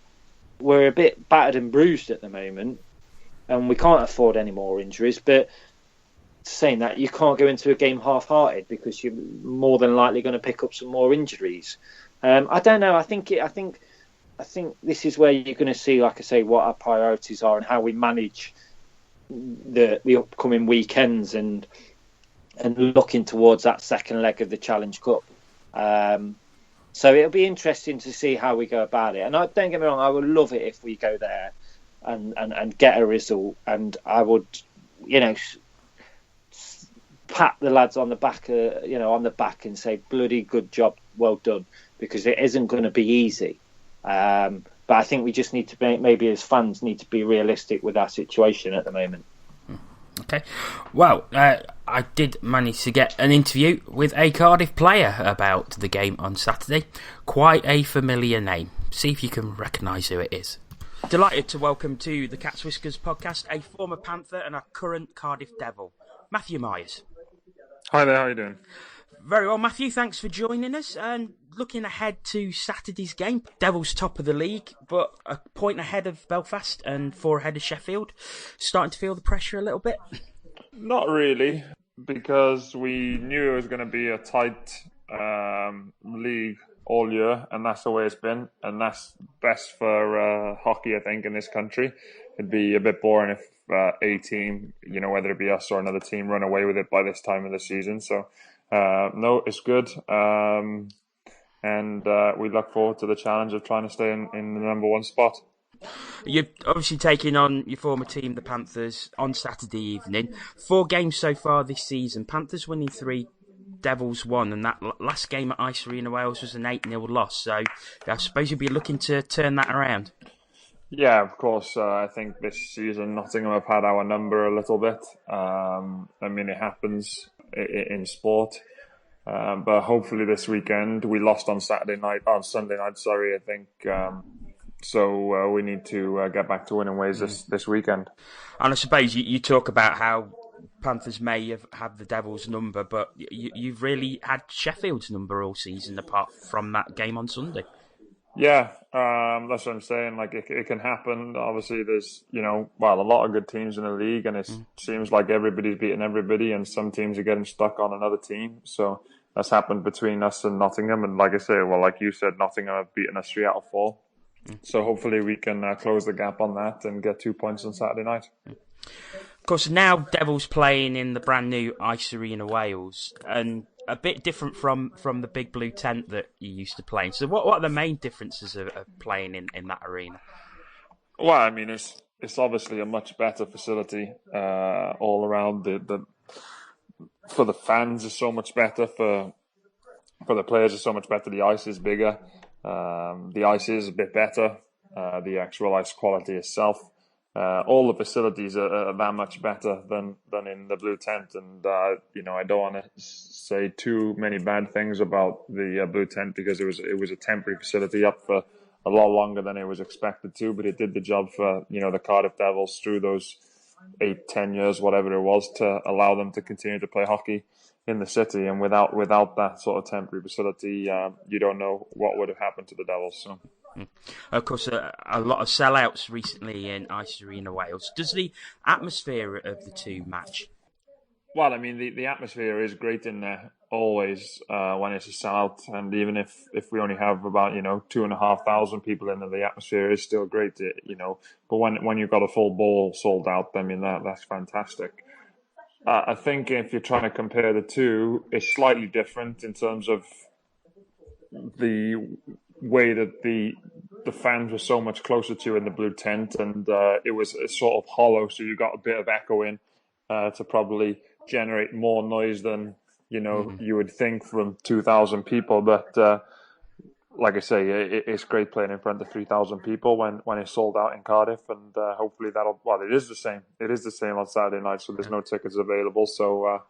a bit battered and bruised at the moment, and we can't afford any more injuries. But saying that, you can't go into a game half-hearted, because you're more than likely going to pick up some more injuries. I don't know. I think this is where you're going to see, like I say, what our priorities are and how we manage the upcoming weekends and looking towards that second leg of the Challenge Cup. So it'll be interesting to see how we go about it. And don't get me wrong, I would love it if we go there and get a result. And I would, pat the lads on the back, and say, bloody good job, well done, because it isn't going to be easy. But I think we just need to maybe as fans need to be realistic with our situation at the moment. Okay. Well, I did manage to get an interview with a Cardiff player about the game on Saturday. Quite a familiar name. See if you can recognise who it is. Delighted to welcome to the Cats Whiskers podcast a former Panther and a current Cardiff Devil, Matthew Myers. Hi there, how are you doing? Very well, Matthew, thanks for joining us. And looking ahead to Saturday's game, Devils top of the league, but a point ahead of Belfast and 4 ahead of Sheffield. Starting to feel the pressure a little bit? Not really, because we knew it was going to be a tight league all year, and that's the way it's been, and that's best for hockey, I think, in this country. It'd be a bit boring if a team, whether it be us or another team, run away with it by this time of the season. So, no, it's good. And we look forward to the challenge of trying to stay in the number 1 spot. You're obviously taking on your former team, the Panthers, on Saturday evening. 4 games so far this season. Panthers winning 3, Devils 1, and that last game at Ice Arena Wales was an 8-0 loss. So I suppose you'll be looking to turn that around. Yeah, of course. I think this season Nottingham have had our number a little bit. It happens in sport. But hopefully this weekend, we lost on Sunday night, I think. So we need to get back to winning ways this weekend. And I suppose you talk about how Panthers may have had the Devils' number, but you've really had Sheffield's number all season, apart from that game on Sunday. Yeah, that's what I'm saying. Like, it can happen. Obviously, there's, a lot of good teams in the league, and it seems like everybody's beating everybody, and some teams are getting stuck on another team. So that's happened between us and Nottingham. And like I say, like you said, Nottingham have beaten us 3 out of 4. So hopefully we can close the gap on that and get 2 points on Saturday night. Of course, now Devils playing in the brand new Ice Arena Wales, and a bit different from the big blue tent that you used to play in. So what are the main differences of playing in that arena? Well, it's obviously a much better facility all around. For the fans, it's so much better. For the players, it's so much better. The ice is bigger. The ice is a bit better. The actual ice quality itself. All the facilities are that much better than in the blue tent, and I don't want to say too many bad things about the blue tent, because it was a temporary facility up for a lot longer than it was expected to, but it did the job for the Cardiff Devils through those 8-10 years, whatever it was, to allow them to continue to play hockey in the city. And without that sort of temporary facility, you don't know what would have happened to the Devils. So. Of course, a lot of sellouts recently in Ice Arena Wales. Does the atmosphere of the two match? Well, the atmosphere is great in there always when it's a sellout, and even if we only have about 2,500 people in there, the atmosphere is still great. But when you've got a full bowl sold out, that's fantastic. I think if you're trying to compare the two, it's slightly different in terms of the way that the fans were so much closer to you in the blue tent, and it was sort of hollow, so you got a bit of echoing to probably generate more noise than you would think from 2,000 people. But like I say, it's great playing in front of 3,000 people when it's sold out in Cardiff, and hopefully it is the same. It is the same on Saturday night, so there's no tickets available. So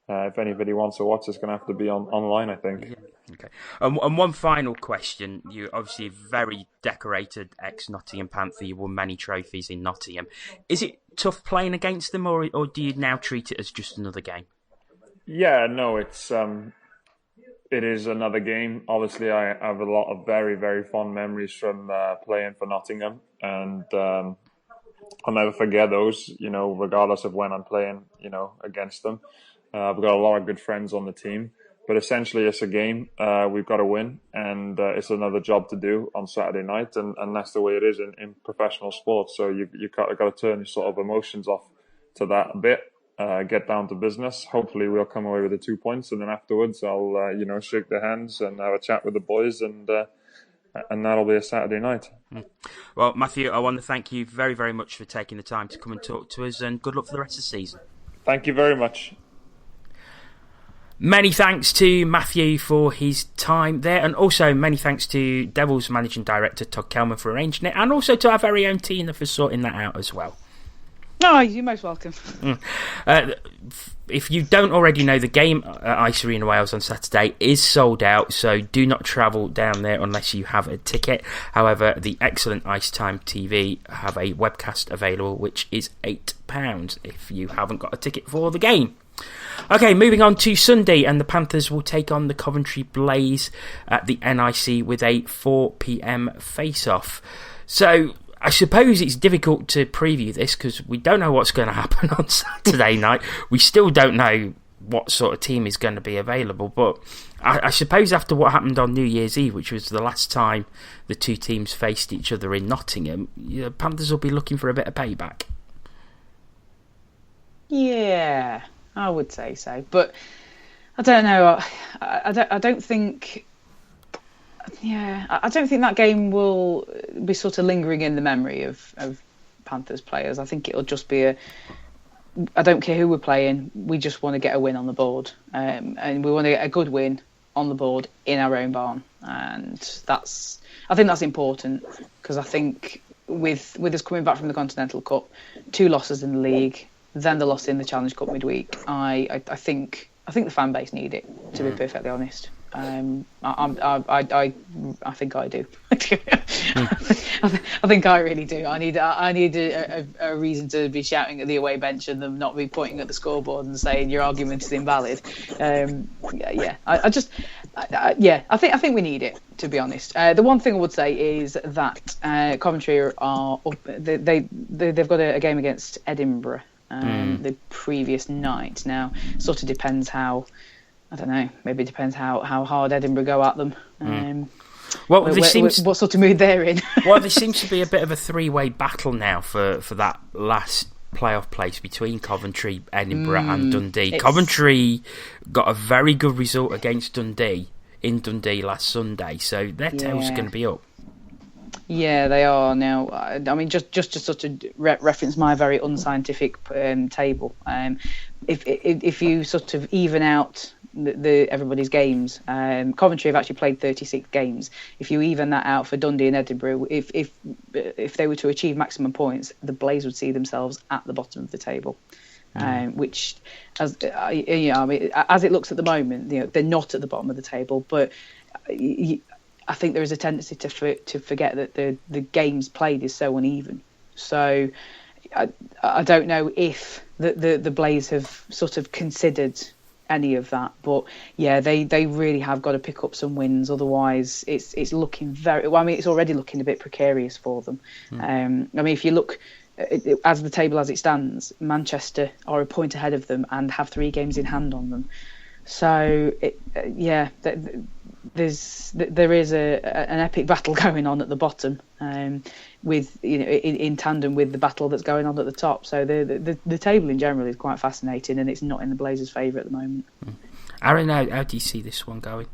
if anybody wants to watch, it's going to have to be online, I think. Yeah. Okay. And one final question. You're obviously a very decorated ex-Nottingham Panther. You won many trophies in Nottingham. Is it tough playing against them, or do you now treat it as just another game? Yeah, no, it's it is another game. Obviously, I have a lot of very, very fond memories from playing for Nottingham, and I'll never forget those, regardless of when I'm playing, against them. I've got a lot of good friends on the team, but essentially it's a game. We've got to win, and it's another job to do on Saturday night, and that's the way it is in professional sports. So you got to turn your sort of emotions off to that a bit, get down to business. Hopefully we'll come away with the 2 points, and then afterwards I'll, shake their hands and have a chat with the boys, and that'll be a Saturday night. Well, Matthew, I want to thank you very, very much for taking the time to come and talk to us, and good luck for the rest of the season. Thank you very much. Many thanks to Matthew for his time there, and also many thanks to Devils Managing Director Todd Kelman for arranging it, and also to our very own Tina for sorting that out as well. Oh, you're most welcome. If you don't already know, the game at Ice Arena Wales on Saturday is sold out, so do not travel down there unless you have a ticket. However, the excellent Ice Time TV have a webcast available, which is £8 if you haven't got a ticket for the game. Okay, moving on to Sunday, and the Panthers will take on the Coventry Blaze at the NIC with a 4 p.m. face-off. So I suppose it's difficult to preview this because we don't know what's going to happen on Saturday night. We still don't know what sort of team is going to be available, but I suppose after what happened on New Year's Eve, which was the last time the two teams faced each other in Nottingham, the Panthers will be looking for a bit of payback. Yeah, I would say so, but I don't know. I don't think. Yeah, I don't think that game will be sort of lingering in the memory of Panthers players. I think it'll just be I don't care who we're playing. We just want to get a win on the board, and we want to get a good win on the board in our own barn, and I think that's important because I think with us coming back from the Continental Cup, 2 losses in the league, then the loss in the Challenge Cup midweek, I think the fan base need it, to be perfectly honest. I think I do. I think I really do. I need a reason to be shouting at the away bench and them not be pointing at the scoreboard and saying your argument is invalid. I think we need it, to be honest. The one thing I would say is that Coventry are up. They've got a game against Edinburgh the previous night. Now, sort of depends how. I don't know. Maybe it depends how hard Edinburgh go at them. Well, what sort of mood they're in. Well, there seems to be a bit of a 3-way battle now for that last playoff place between Coventry, Edinburgh and Dundee. Coventry got a very good result against Dundee in Dundee last Sunday, so their tails are going to be up. Yeah, they are now. I mean, just to sort of reference my very unscientific table, if you sort of even out everybody's games, Coventry have actually played 36 games. If you even that out for Dundee and Edinburgh, if they were to achieve maximum points, the Blaze would see themselves at the bottom of the table. Which, as it looks at the moment, they're not at the bottom of the table, but I think there is a tendency to forget that the games played is so uneven. So I don't know if the Blaze have sort of considered any of that, but yeah, they really have got to pick up some wins. Otherwise, it's looking very. Well, I mean, it's already looking a bit precarious for them. I mean, if you look as the table as it stands, Manchester are a point ahead of them and have 3 games in hand on them. So there is an epic battle going on at the bottom, with in tandem with the battle that's going on at the top. So the table in general is quite fascinating, and it's not in the Blazers' favour at the moment. Aaron, how do you see this one going?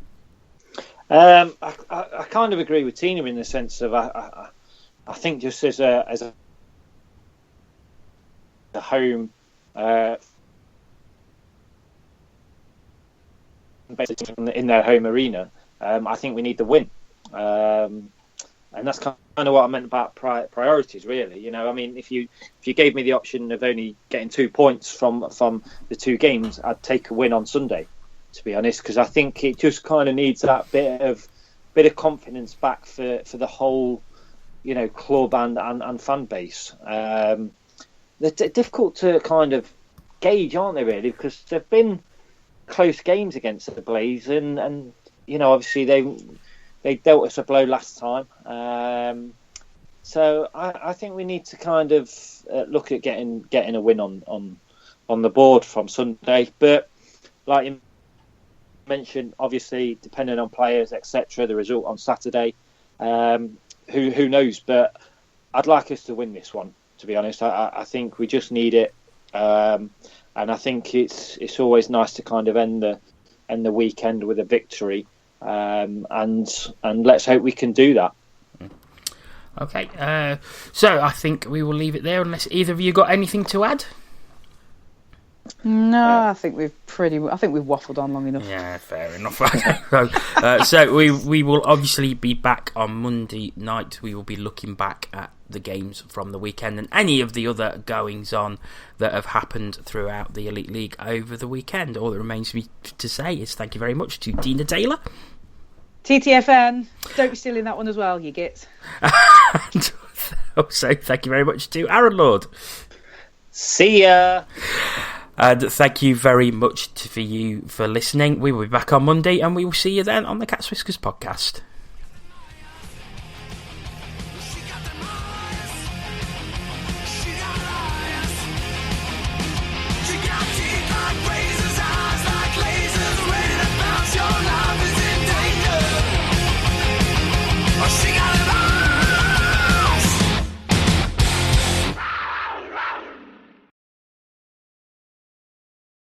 I kind of agree with Tina in the sense of I think just as a home. In their home arena, I think we need the win, and that's kind of what I meant about priorities. Really, I mean, if you gave me the option of only getting 2 points from the 2 games, I'd take a win on Sunday, to be honest, because I think it just kind of needs that bit of confidence back for the whole, club and fan base. They're difficult to kind of gauge, aren't they? Really, because they've been close games against the Blaze, and obviously they dealt us a blow last time. So I think we need to kind of look at getting a win on the board from Sunday. But like you mentioned, obviously depending on players, etc., the result on Saturday, who knows? But I'd like us to win this one. To be honest, I think we just need it, and I think it's always nice to kind of end the weekend with a victory, and let's hope we can do that. Okay, so I think we will leave it there unless either of you got anything to add. No, I think we've waffled on long enough. Yeah, fair enough. So we will obviously be back on Monday night. We will be looking back at the games from the weekend and any of the other goings on that have happened throughout the Elite League over the weekend. All that remains for me to say is thank you very much to Dina Taylor. TTFN, don't be stealing that one as well, you git. Also, thank you very much to Aaron Lord. See ya. And thank you very much for listening. We will be back on Monday and we will see you then on the Cats Whiskers podcast.